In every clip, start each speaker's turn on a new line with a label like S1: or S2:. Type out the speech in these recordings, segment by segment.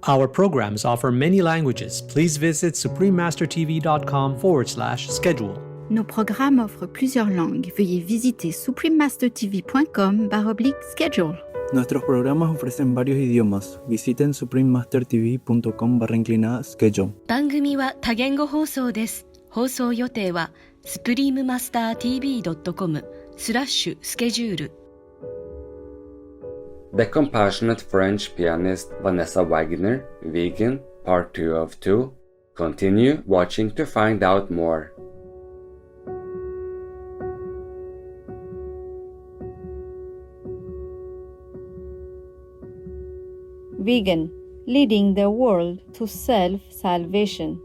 S1: Our programs offer many languages. Please visit suprememastertv.com/schedule.
S2: Nos programmes offrent plusieurs langues. Veuillez visiter suprememastertv.com/schedule.
S3: Nuestros programas ofrecen varios idiomas. Visiten suprememastertv.com/schedule.
S4: 番組は多言語放送です。放送予定は suprememastertv.com/schedule。
S5: The compassionate French pianist Vanessa Wagner, Vegan, Part 2 of 2. Continue watching to find out more.
S6: Vegan, leading the world to self-salvation.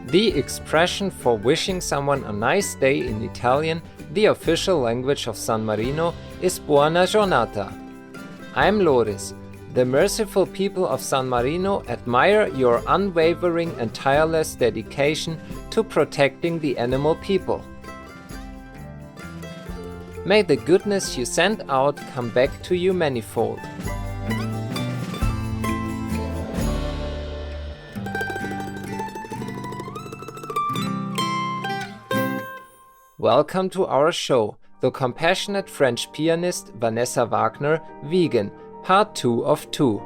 S7: The expression for wishing someone a nice day in Italian, the official language of San Marino, is Buona giornata. I'm Loris. The merciful people of San Marino admire your unwavering and tireless dedication to protecting the animal people. May the goodness you send out come back to you manifold. Welcome to our show, the compassionate French pianist Vanessa Wagner, Vegan, Part 2 of 2.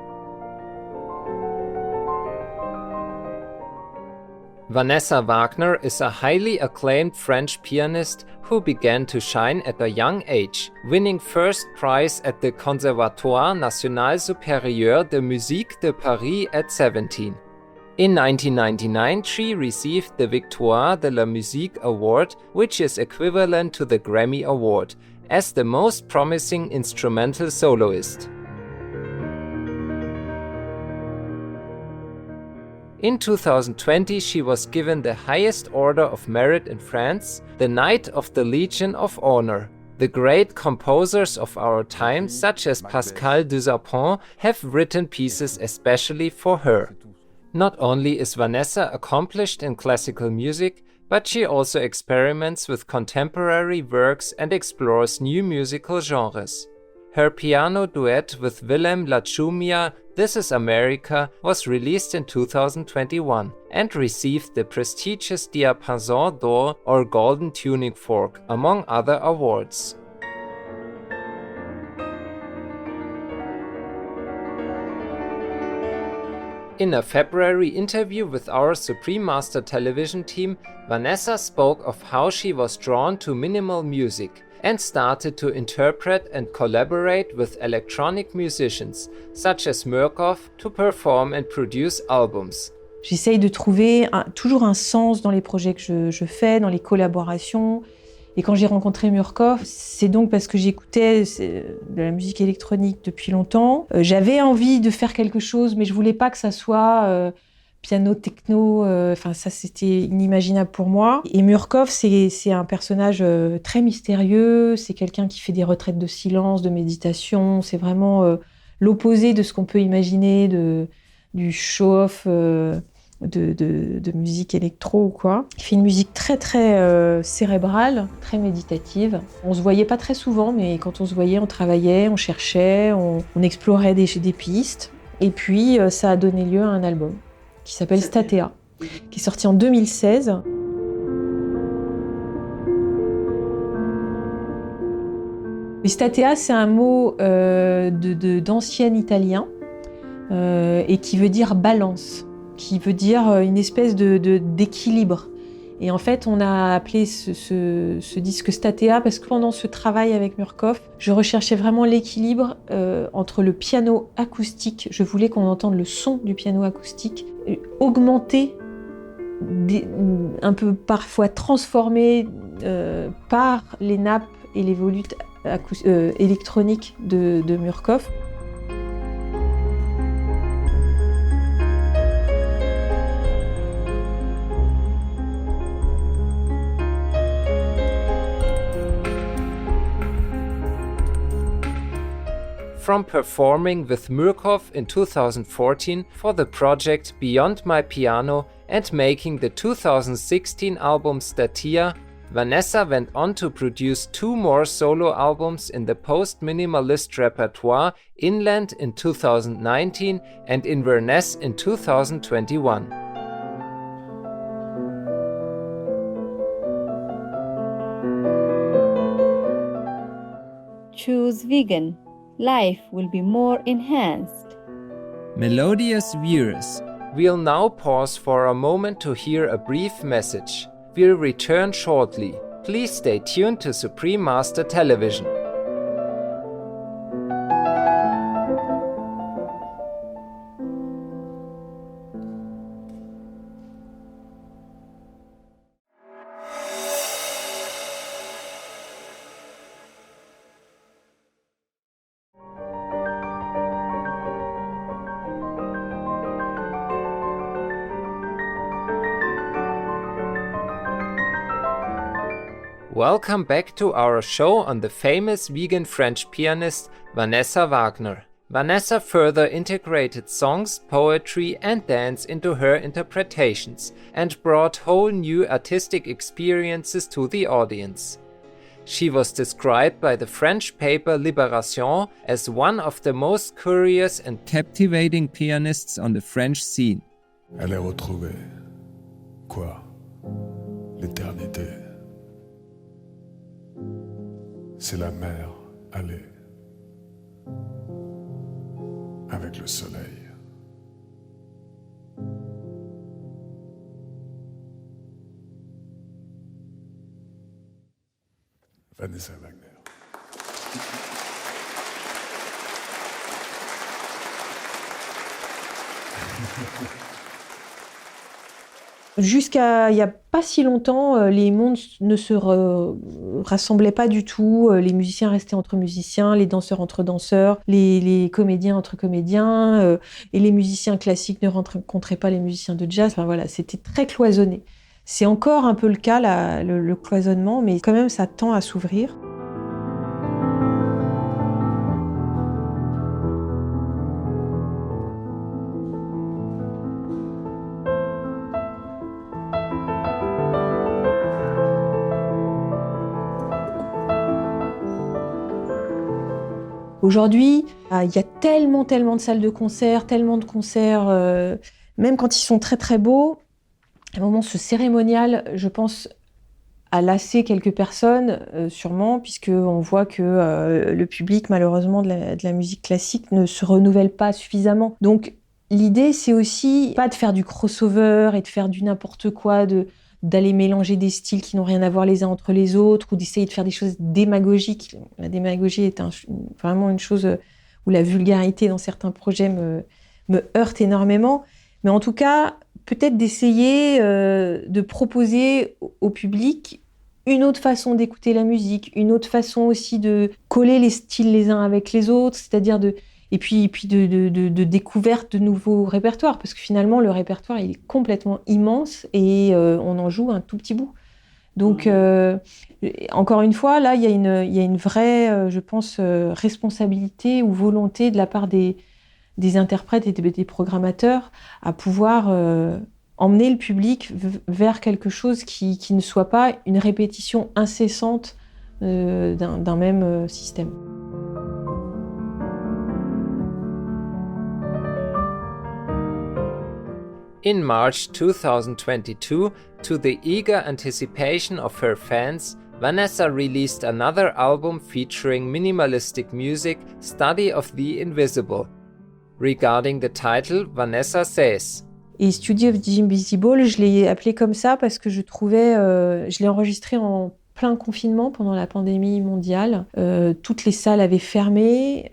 S7: Vanessa Wagner is a highly acclaimed French pianist who began to shine at a young age, winning first prize at the Conservatoire National Supérieur de Musique de Paris at 17. In 1999, she received the Victoire de la Musique Award, which is equivalent to the Grammy Award, as the most promising instrumental soloist. In 2020, she was given the highest order of merit in France, the Knight of the Legion of Honor. The great composers of our time, such as Pascal Dusapont, have written pieces especially for her. Not only is Vanessa accomplished in classical music, but she also experiments with contemporary works and explores new musical genres. Her piano duet with Willem Lachumia, This is America, was released in 2021 and received the prestigious Diapason d'Or or Golden Tuning Fork, among other awards. In a February interview with our Supreme Master television team, Vanessa spoke of how she was drawn to minimal music and started to interpret and collaborate with electronic musicians, such as Murkoff, to perform and produce albums.
S8: J'essaye de trouver toujours un sens dans les projets que je fais, dans les collaborations. Et quand j'ai rencontré Murkoff, c'est donc parce que j'écoutais de la musique électronique depuis longtemps. J'avais envie de faire quelque chose, mais je voulais pas que ça soit piano techno. Enfin, ça, c'était inimaginable pour moi. Et Murkoff, c'est un personnage très mystérieux. C'est quelqu'un qui fait des retraites de silence, de méditation. C'est vraiment l'opposé de ce qu'on peut imaginer du show-off de musique électro ou quoi. Il fait une musique très très cérébrale, très méditative. On se voyait pas très souvent, mais quand on se voyait, on travaillait, on cherchait, on explorait des pistes. Et puis ça a donné lieu à un album qui s'appelle Statea, qui est sorti en 2016. Et Statea, c'est un mot d'ancien italien et qui veut dire balance, qui veut dire une espèce d'équilibre. Et en fait, on a appelé ce disque Statea parce que pendant ce travail avec Murkoff, je recherchais vraiment l'équilibre entre le piano acoustique. Je voulais qu'on entende le son du piano acoustique, augmenté, un peu parfois transformé par les nappes et les volutes électroniques de Murkoff.
S7: from performing with Murkoff in 2014 for the project Beyond My Piano and making the 2016 album Statia, Vanessa went on to produce 2 more solo albums in the post-minimalist repertoire, Inland in 2019 and Inverness in 2021.
S6: Choose vegan. Life will be more enhanced.
S7: Melodious viewers, we'll now pause for a moment to hear a brief message. We'll return shortly. Please stay tuned to Supreme Master Television. Welcome back to our show on the famous vegan French pianist Vanessa Wagner. Vanessa further integrated songs, poetry and dance into her interpretations and brought whole new artistic experiences to the audience. She was described by the French paper Libération as one of the most curious and captivating pianists on the French scene.
S9: Elle est retrouvée. Quoi? L'éternité. C'est la mer allée avec le soleil. Vanessa Wagner.
S8: Jusqu'à il n'y a pas si longtemps, les mondes ne se rassemblaient pas du tout. Les musiciens restaient entre musiciens, les danseurs entre danseurs, les comédiens entre comédiens, et les musiciens classiques ne rencontraient pas les musiciens de jazz. Enfin voilà, c'était très cloisonné. C'est encore un peu le cas, le cloisonnement, mais quand même, ça tend à s'ouvrir. Aujourd'hui, il y a tellement de salles de concert, tellement de concerts, même quand ils sont très très beaux, à un moment, ce cérémonial, je pense, a lassé quelques personnes, sûrement, puisqu'on voit que le public, malheureusement, de la musique classique ne se renouvelle pas suffisamment. Donc, l'idée, c'est aussi pas de faire du crossover et de faire du n'importe quoi, d'aller mélanger des styles qui n'ont rien à voir les uns entre les autres, ou d'essayer de faire des choses démagogiques. La démagogie est vraiment une chose où la vulgarité dans certains projets me heurte énormément. Mais en tout cas, peut-être d'essayer de proposer au public une autre façon d'écouter la musique, une autre façon aussi de coller les styles les uns avec les autres, c'est-à-dire et puis de découverte de nouveaux répertoires, parce que finalement, le répertoire, il est complètement immense et on en joue un tout petit bout. Donc, encore une fois, là, il y a une vraie, je pense, responsabilité ou volonté de la part des interprètes et des programmateurs à pouvoir emmener le public vers quelque chose qui ne soit pas une répétition incessante d'un même système.
S7: In March 2022, to the eager anticipation of her fans, Vanessa released another album featuring minimalistic music, Study of the Invisible. Regarding the title, Vanessa says:
S8: Et Study of the Invisible, je l'ai appelé comme ça parce que je trouvais, je l'ai enregistré en plein confinement pendant la pandémie mondiale. Toutes les salles avaient fermé.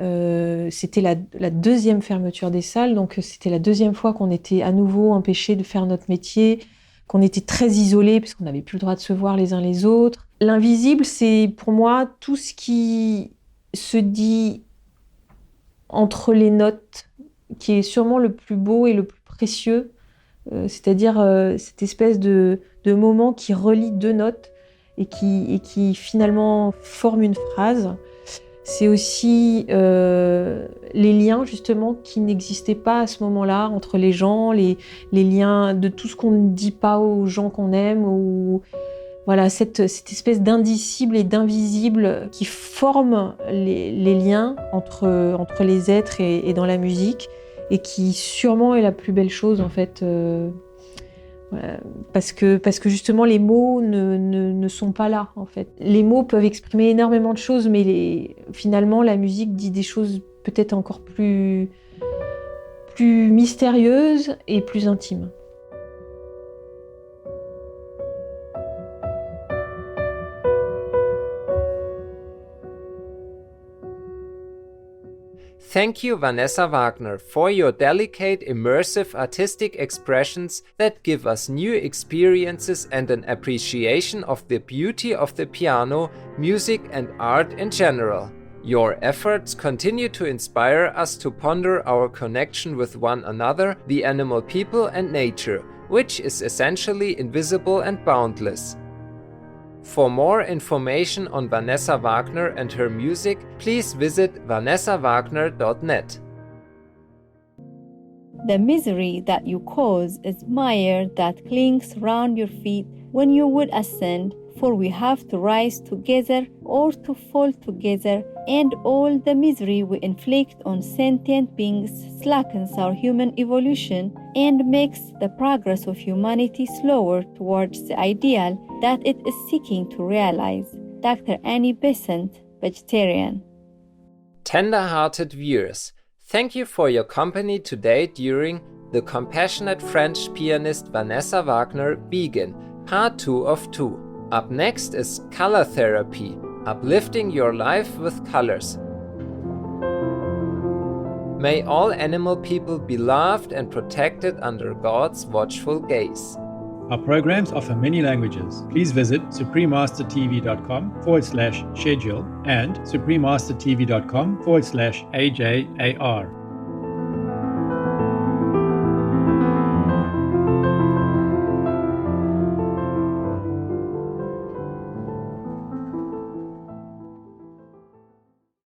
S8: C'était la deuxième fermeture des salles, donc c'était la deuxième fois qu'on était à nouveau empêchés de faire notre métier, qu'on était très isolés parce qu'on n'avait plus le droit de se voir les uns les autres. L'invisible, c'est pour moi tout ce qui se dit entre les notes, qui est sûrement le plus beau et le plus précieux, c'est-à-dire cette espèce de moment qui relie deux notes et qui finalement forme une phrase. C'est aussi les liens justement qui n'existaient pas à ce moment-là entre les gens, les liens de tout ce qu'on ne dit pas aux gens qu'on aime, ou voilà, cette espèce d'indicible et d'invisible qui forme les liens entre les êtres et dans la musique, et qui sûrement est la plus belle chose en fait. Parce que justement les mots ne sont pas là en fait. Les mots peuvent exprimer énormément de choses, mais finalement la musique dit des choses peut-être encore plus mystérieuses et plus intimes.
S7: Thank you, Vanessa Wagner, for your delicate, immersive artistic expressions that give us new experiences and an appreciation of the beauty of the piano, music, and art in general. Your efforts continue to inspire us to ponder our connection with one another, the animal people, and nature, which is essentially invisible and boundless. For more information on Vanessa Wagner and her music, please visit vanessawagner.net.
S6: The misery that you cause is mire that clings round your feet when you would ascend, for we have to rise together or to fall together, and all the misery we inflict on sentient beings slackens our human evolution and makes the progress of humanity slower towards the ideal that it is seeking to realize. Dr. Annie Besant, vegetarian.
S7: Tender-hearted viewers, thank you for your company today during The Compassionate French Pianist Vanessa Wagner Vegan, Part 2 of 2. Up next is Color Therapy, uplifting your life with colors. May all animal people be loved and protected under God's watchful gaze.
S10: Our programs offer many languages. Please visit suprememastertv.com/schedule and suprememastertv.com/AJAR.